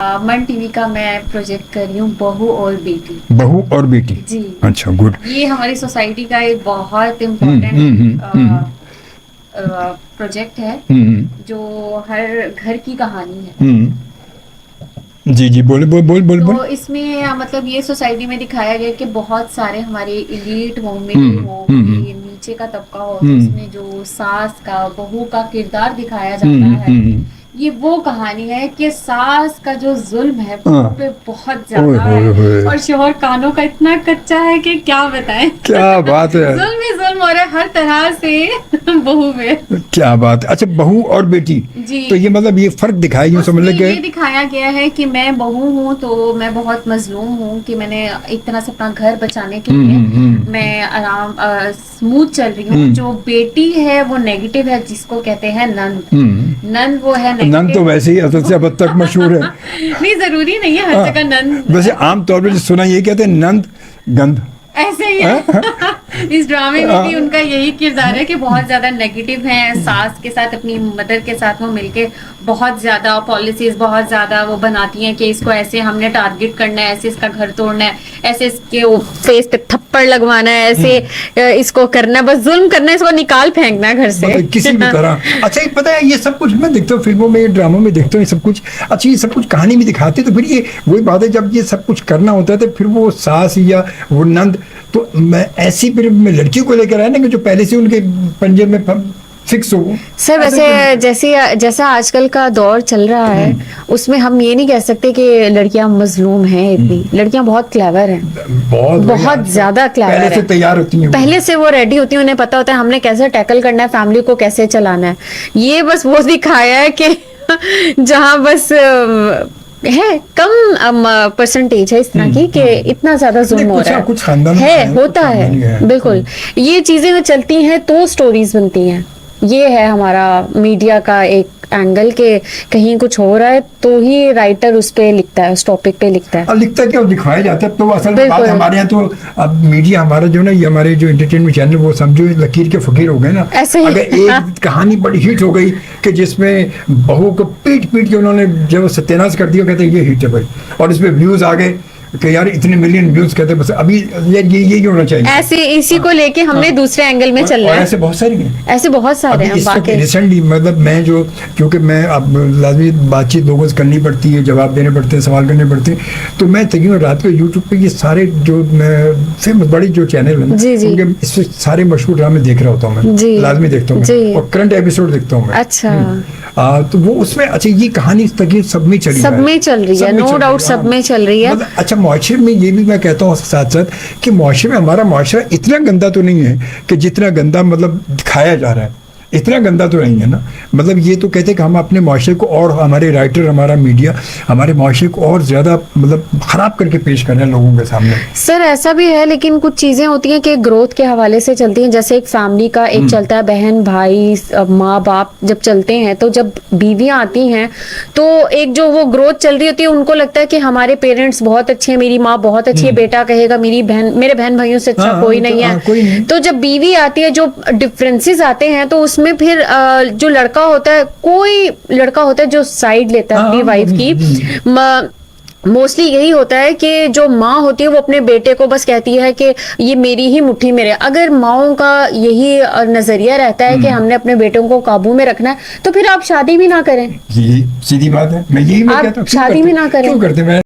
मन टीवी का मैं प्रोजेक्ट कर रही हूँ बहू और बेटी। बहू और बेटी। जी। अच्छा, गुड। ये हमारी सोसाइटी का एक बहुत हम्म, इम्पोर्टेंट प्रोजेक्ट है हम्म, जो हर घर की कहानी है। जी जी, बोले बोल बोल बोल बोल। तो इसमें मतलब ये सोसाइटी में दिखाया गया कि बहुत सारे हमारे इलीट हो, मिडिल हम्म, हो, हम्म, ये नीचे का तबका हो, तो हम्म, इसमें जो सास का बहू का किरदार दिखाया जाता हम्म, है, ये वो कहानी है कि सास का जो जुल्म है बहू हाँ, पे बहुत ओए ज्यादा होए है होए, और शोहर कानों का इतना कच्चा है कि क्या बताएं। क्या बात है। जुल्म ही जुल्म हो रहा है हर तरह से बहू में। क्या बात है। अच्छा, बहू और बेटी। जी। तो ये मतलब ये फर्क दिखाया, यूं समझ उसमें ले ये कि दिखाया गया है कि मैं बहू हूँ तो मैं बहुत मजलूम हूँ कि मैंने एक तरह से अपना घर बचाने के लिए मैं आराम स्मूथ चल रही हूँ। जो बेटी है वो नेगेटिव है, जिसको कहते हैं नंद। नंद वो है नंद तो नेगेटिव। वैसे ही असल से अब तक मशहूर है। नहीं, जरूरी नहीं है हर जगह नंद। वैसे आमतौर पर जो सुना ये कहते हैं नंद गंद। ऐसे ही है। इस ड्रामे में भी उनका यही किरदार है कि बहुत ज्यादा नेगेटिव है। सास के साथ, अपनी मदर के साथ वो मिलके बहुत ज्यादा पॉलिसीज बहुत ज्यादा वो बनाती हैं कि इसको ऐसे हमने टारगेट करना है, ऐसे इसका घर तोड़ना है, ऐसे इसके फेस पे थप्पड़ लगवाना है, ऐसे इसको करना है, बस जुल्म करना है, इसको निकाल फेंकना है घर से मतलब किसी भी तरह। अच्छा, ये पता है, ये सब कुछ मैं देखता हूँ फिल्मों में, ड्रामों में देखता हूँ ये सब कुछ। अच्छा, ये सब कुछ कहानी में दिखाते तो फिर ये वही बात है, जब ये सब कुछ करना होता है तो फिर वो सास या वो नंद, तो मैं ऐसी फिर मैं लड़कियों को लेकर आया ना कि जो पहले से उनके पंजे में फिक्स हो। सर वैसे जैसा आजकल का दौर चल रहा है उसमें हम ये नहीं कह सकते कि लड़कियां मजलूम हैं। इतनी लड़कियां बहुत क्लेवर हैं, बहुत ज्यादा क्लेवर पहले से है। तैयार होती हैं, पहले से वो रेडी होती हैं, उन्हें पता होता है हमने कैसे टैकल करना है, फैमिली को कैसे चलाना है। ये बस वो दिखाया है कि जहां बस है कम परसेंटेज है इस तरह की कि इतना ज्यादा जुल्म हो रहा है। कुछ खानदान है, होता है, बिल्कुल। ये चीजें चलती हैं तो स्टोरीज बनती हैं। ये है हमारा मीडिया का एक एंगल के कहीं कुछ हो रहा है तो ही राइटर उस पे लिखता है, उस टॉपिक पे लिखता है। अब लिखता क्या दिखाया जाता है। तो असल में बात हमारे यहाँ तो अब मीडिया हमारा जो ना, ये हमारे जो एंटरटेनमेंट चैनल वो समझो लकीर के फकीर हो गए ना। अगर एक कहानी बड़ी हिट हो गई कि जिसमें बहू को पीट पीट के उन्होंने जब सत्यानाश कर दिया, कहते हैं ये हिट है भाई, और इसमें व्यूज आ गए कि यार इतने मिलियन व्यूज, कहते बस अभी ये होना चाहिए। ऐसे इसी को लेके हमने दूसरे एंगल में चलना है। ऐसे बहुत सारी हैं, ऐसे बहुत सारे हैं। रिसेंटली मतलब मैं जो, क्योंकि मैं अब लाजमी बातचीत लोगों से करनी पड़ती है, जवाब देने पड़ते हैं, सवाल करने पड़ते हैं, तो मैं तकरीबन रात को यूट्यूब पे ये सारे जो फेमस बड़ी जो चैनल है उनके इससे सारे मशहूर ड्रामे देख रहा होता हूँ मैं, लाजमी देखता हूँ और करंट एपिसोड देखता हूँ मैं। अच्छा। तो वो उसमें अच्छा ये कहानी तकरीबन सब में चल रही है, नो डाउट सब में चल रही है। अच्छा, मुआशरे में ये भी मैं कहता हूँ साथ साथ कि मुआशरे में हमारा मुआशरा इतना गंदा तो नहीं है कि जितना गंदा मतलब दिखाया जा रहा है, इतना गंदा तो नहीं है ना। मतलब ये तो कहते हैं कि हम अपने मुआशरे को और हमारे राइटर, हमारा मीडिया हमारे मुआशरे को और ज्यादा मतलब खराब करके पेश कर रहे हैं लोगों के सामने। सर ऐसा भी है, लेकिन कुछ चीजें होती हैं कि ग्रोथ के हवाले से चलती हैं। जैसे एक फैमिली का एक चलता है, बहन भाई माँ बाप जब चलते हैं, तो जब बीवियां आती हैं तो एक जो वो ग्रोथ चल रही होती है, उनको लगता है कि हमारे पेरेंट्स बहुत अच्छे हैं, मेरी माँ बहुत अच्छी है, बेटा कहेगा मेरी बहन, मेरे बहन भाइयों से अच्छा कोई नहीं है। तो जब बीवी आती है, जो डिफरेंसेस आते हैं, तो उसमें फिर जो लड़का होता है, कोई लड़का होता है जो साइड लेता है अपनी वाइफ की। मोस्टली यही होता है कि जो माँ होती है वो अपने बेटे को बस कहती है कि ये मेरी ही मुट्ठी में रहे। अगर माँओं का यही नजरिया रहता है कि हमने अपने बेटों को काबू में रखना है, तो फिर आप शादी भी ना करें। ये सीधी बात है, मैं यही कहता हूँ, शादी भी ना करें। क्यों करते मैं